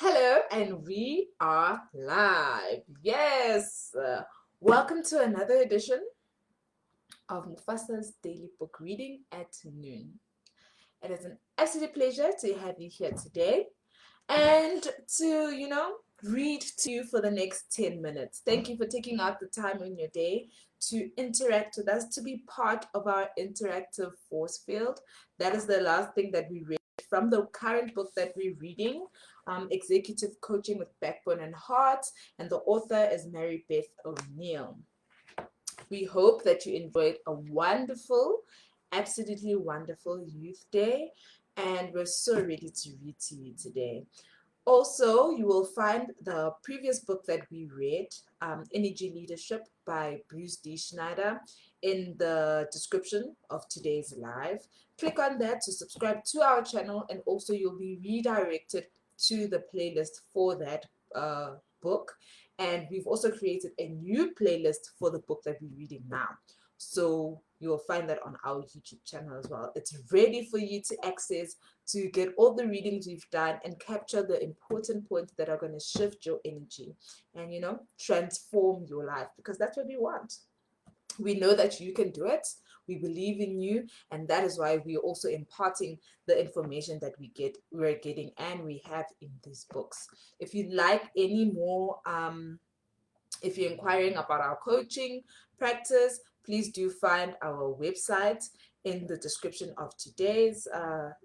Hello, and we are live. Yes, welcome to another edition of Mufasa's Daily Book Reading at Noon. It is an absolute pleasure to have you here today and to, read to you for the next 10 minutes. Thank you for taking out the time in your day to interact with us, to be part of our interactive force field. That is the last thing that we read from the current book that we're reading, Executive Coaching with Backbone and Heart, and the author is Mary Beth O'Neill. We hope that you enjoyed a wonderful, absolutely wonderful Youth Day, and we're so ready to read to you today. Also, you will find the previous book that we read, Energy Leadership by Bruce D. Schneider, in the description of today's live. Click on that to subscribe to our channel, and also you'll be redirected to the playlist for that book. And we've also created a new playlist for the book that we're reading now. So you'll find that on our YouTube channel as well. It's ready for you to access, to get all the readings we've done and capture the important points that are going to shift your energy and, transform your life, because that's what we want. We know that you can do it. We believe in you, and that is why we are also imparting the information that we're getting and we have in these books. If you'd like any more, if you're inquiring about our coaching practice, please do find our website in the description of today's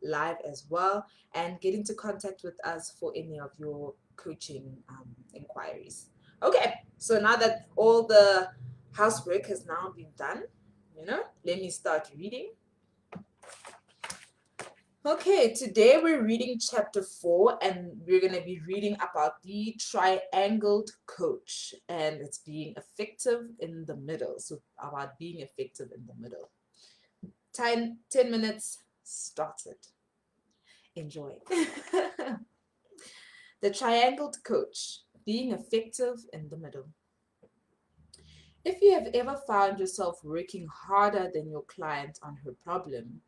live as well, and get into contact with us for any of your coaching inquiries. Okay, so now that all the housework has now been done, let me start reading. Okay, today we're reading chapter 4, and we're going to be reading about the triangled coach, and it's being effective in the middle. So about being effective in the middle. 10 minutes started. Enjoy. The triangled coach, being effective in the middle. If you have ever found yourself working harder than your client on her problem,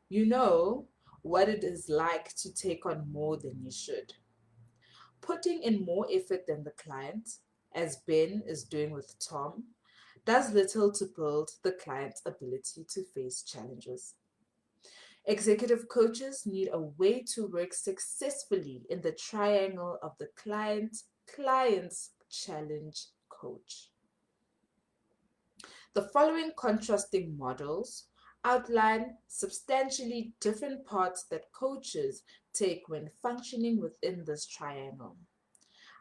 you know what it is like to take on more than you should. Putting in more effort than the client, as Ben is doing with Tom, does little to build the client's ability to face challenges. Executive coaches need a way to work successfully in the triangle of the client's challenge coach. The following contrasting models outline substantially different parts that coaches take when functioning within this triangle.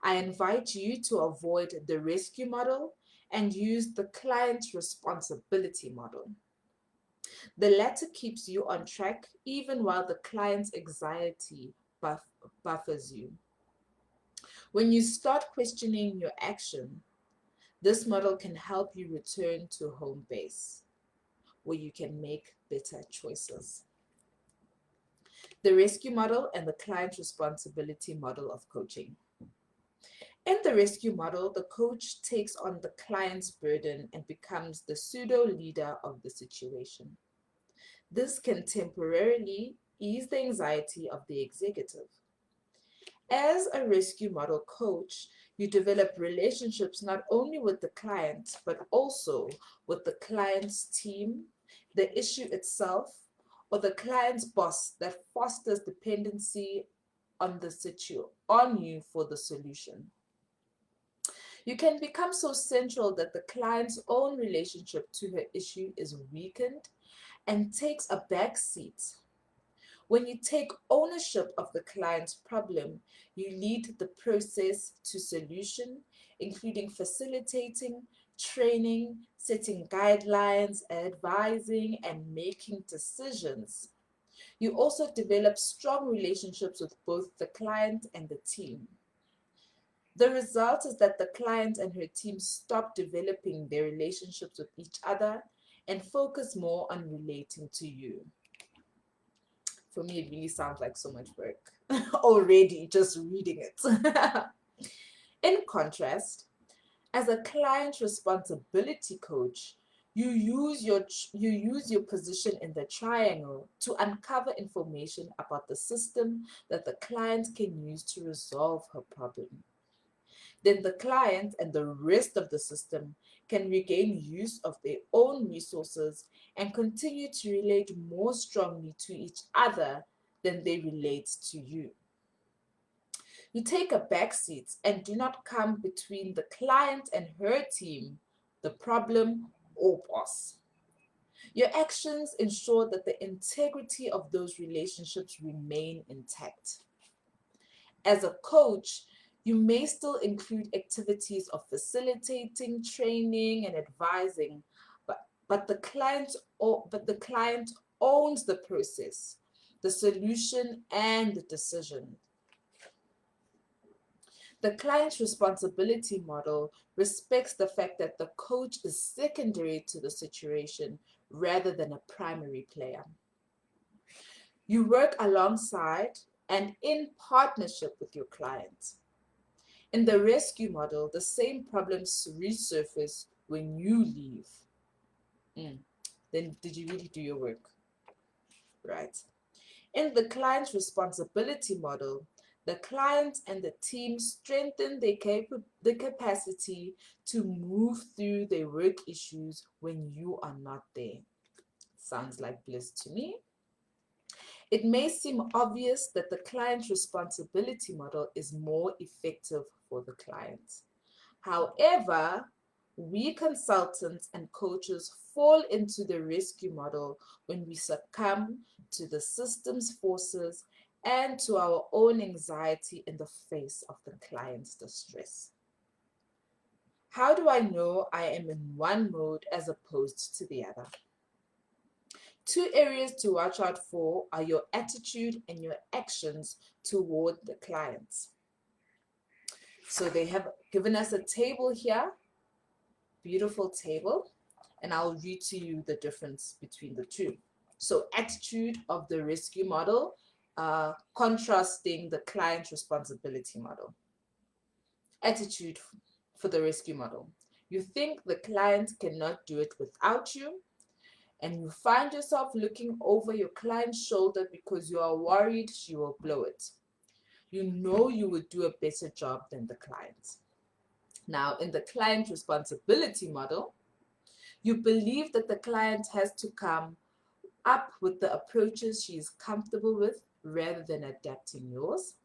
I invite you to avoid the rescue model and use the client responsibility model. The latter keeps you on track even while the client's anxiety buffers you. When you start questioning your action, this model can help you return to home base, where you can make better choices. The rescue model and the client responsibility model of coaching. In the rescue model, the coach takes on the client's burden and becomes the pseudo leader of the situation. This can temporarily ease the anxiety of the executive. As a rescue model coach, you develop relationships not only with the client, but also with the client's team, the issue itself, or the client's boss, that fosters dependency on you for the solution. You can become so central that the client's own relationship to her issue is weakened and takes a back seat. When you take ownership of the client's problem, you lead the process to solution, including facilitating, training, setting guidelines, advising, and making decisions. You also develop strong relationships with both the client and the team. The result is that the client and her team stop developing their relationships with each other and focus more on relating to you. For me, it really sounds like so much work already just reading it. In contrast, as a client responsibility coach, You use your position in the triangle to uncover information about the system that the client can use to resolve her problem. Then the client and the rest of the system can regain use of their own resources and continue to relate more strongly to each other than they relate to you. You take a back seat and do not come between the client and her team, the problem, or boss. Your actions ensure that the integrity of those relationships remain intact. As a coach, you may still include activities of facilitating, training, and advising, but the client owns the process, the solution, and the decision. The client responsibility model respects the fact that the coach is secondary to the situation rather than a primary player. You work alongside and in partnership with your client. In the rescue model, the same problems resurface when you leave. Then did you really do your work? Right. In the client responsibility model, the client and the team strengthen their capacity to move through their work issues when you are not there. Sounds like bliss to me. It may seem obvious that the client responsibility model is more effective for the client. However, we consultants and coaches fall into the rescue model when we succumb to the system's forces and to our own anxiety in the face of the client's distress. How do I know I am in one mode as opposed to the other? Two areas to watch out for are your attitude and your actions toward the clients. So they have given us a table here, beautiful table, and I'll read to you the difference between the two. So attitude of the rescue model, contrasting the client responsibility model. Attitude for the rescue model. You think the client cannot do it without you, and you find yourself looking over your client's shoulder because you are worried she will blow it. You know you would do a better job than the client. Now, in the client responsibility model, you believe that the client has to come up with the approaches she is comfortable with rather than adapting yours.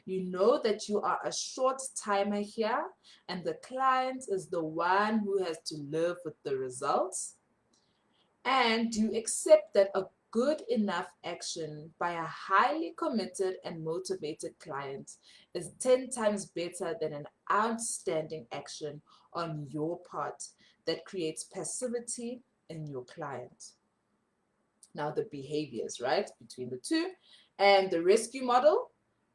You know that you are a short timer here and the client is the one who has to live with the results. And you accept that a good enough action by a highly committed and motivated client is 10 times better than an outstanding action on your part that creates passivity in your client. Now the behaviors, right, between the two. And the rescue model,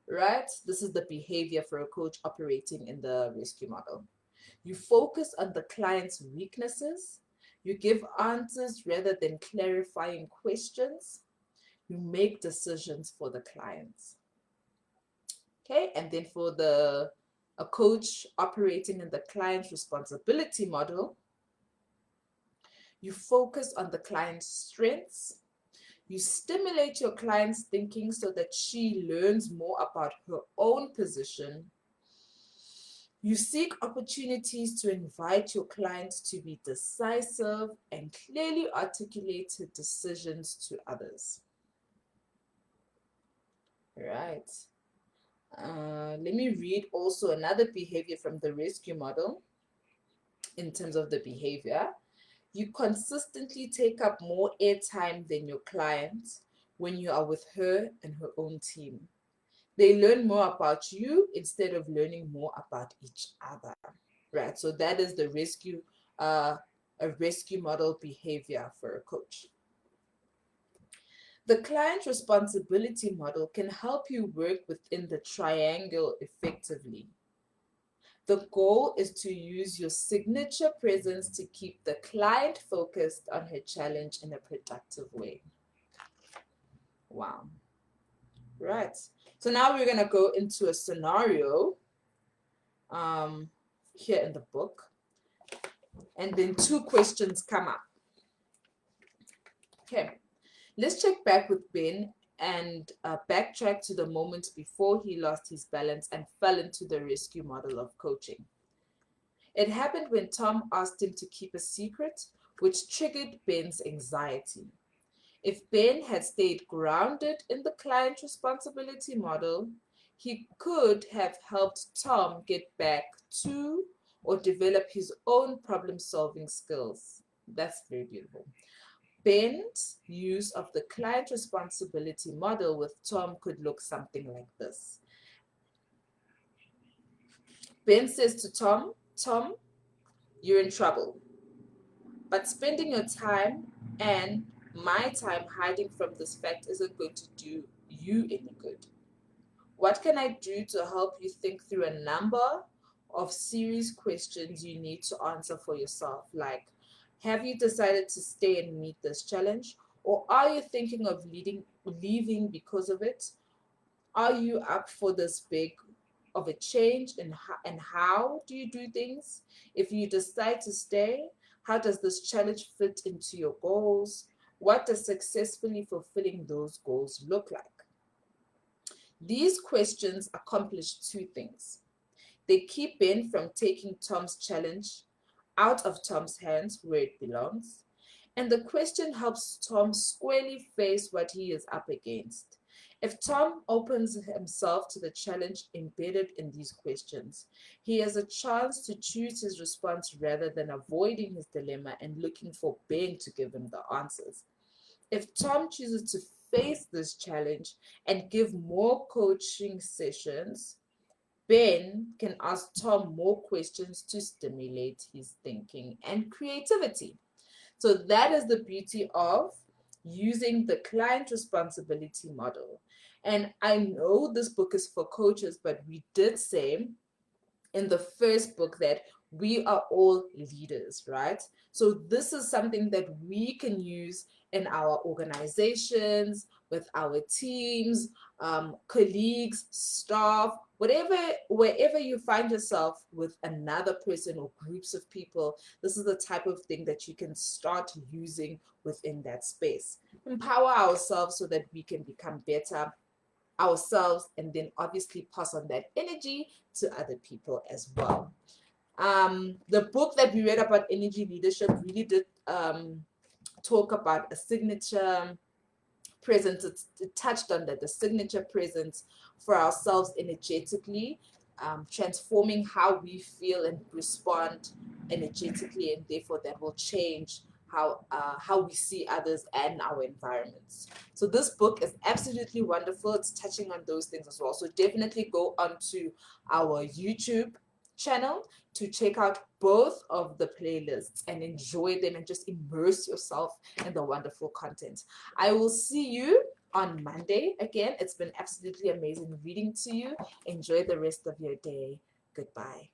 right, this is the behavior for a coach operating in the rescue model. You focus on the client's weaknesses. You give answers rather than clarifying questions. You make decisions for the clients. Okay, and then for a coach operating in the client responsibility model, you focus on the client's strengths. You stimulate your client's thinking so that she learns more about her own position. You seek opportunities to invite your client to be decisive and clearly articulated decisions to others. Right. Let me read also another behavior from the rescue model in terms of the behavior. You consistently take up more airtime than your client when you are with her and her own team. They learn more about you instead of learning more about each other. Right, so that is the a rescue model behavior for a coach. The client responsibility model can help you work within the triangle effectively. The goal is to use your signature presence to keep the client focused on her challenge in a productive way. Wow. Right. So now we're going to go into a scenario here in the book. And then 2 questions come up. Okay, let's check back with Ben and backtrack to the moment before he lost his balance and fell into the rescue model of coaching. It happened when Tom asked him to keep a secret, which triggered Ben's anxiety. If Ben had stayed grounded in the client responsibility model, he could have helped Tom get back to or develop his own problem solving skills. That's very beautiful. Ben's use of the client responsibility model with Tom could look something like this. Ben says to Tom, Tom, you're in trouble, but spending your time and my time hiding from this fact isn't going to do you any good. What can I do to help you think through a number of serious questions you need to answer for yourself? Like, have you decided to stay and meet this challenge? Or are you thinking of leaving because of it? Are you up for this big of a change, and how do you do things? If you decide to stay, how does this challenge fit into your goals? What does successfully fulfilling those goals look like? These questions accomplish 2 things. They keep Ben from taking Tom's challenge out of Tom's hands where it belongs, and the question helps Tom squarely face what he is up against. If Tom opens himself to the challenge embedded in these questions, he has a chance to choose his response rather than avoiding his dilemma and looking for Ben to give him the answers. If Tom chooses to face this challenge and give more coaching sessions, Ben can ask Tom more questions to stimulate his thinking and creativity. So that is the beauty of using the client responsibility model. And I know this book is for coaches, but we did say in the first book that we are all leaders, right? So this is something that we can use in our organizations, with our teams, colleagues, staff, whatever, wherever you find yourself with another person or groups of people, this is the type of thing that you can start using within that space. Empower ourselves so that we can become better ourselves, and then obviously pass on that energy to other people as well. The book that we read about energy leadership really did talk about a signature presence. It touched on that, the signature presence for ourselves energetically, transforming how we feel and respond energetically, and therefore that will change how we see others and our environments. So this book is absolutely wonderful. It's touching on those things as well. So definitely go onto our YouTube channel to check out both of the playlists and enjoy them and just immerse yourself in the wonderful content. I will see you on Monday again. It's been absolutely amazing reading to you. Enjoy the rest of your day. Goodbye.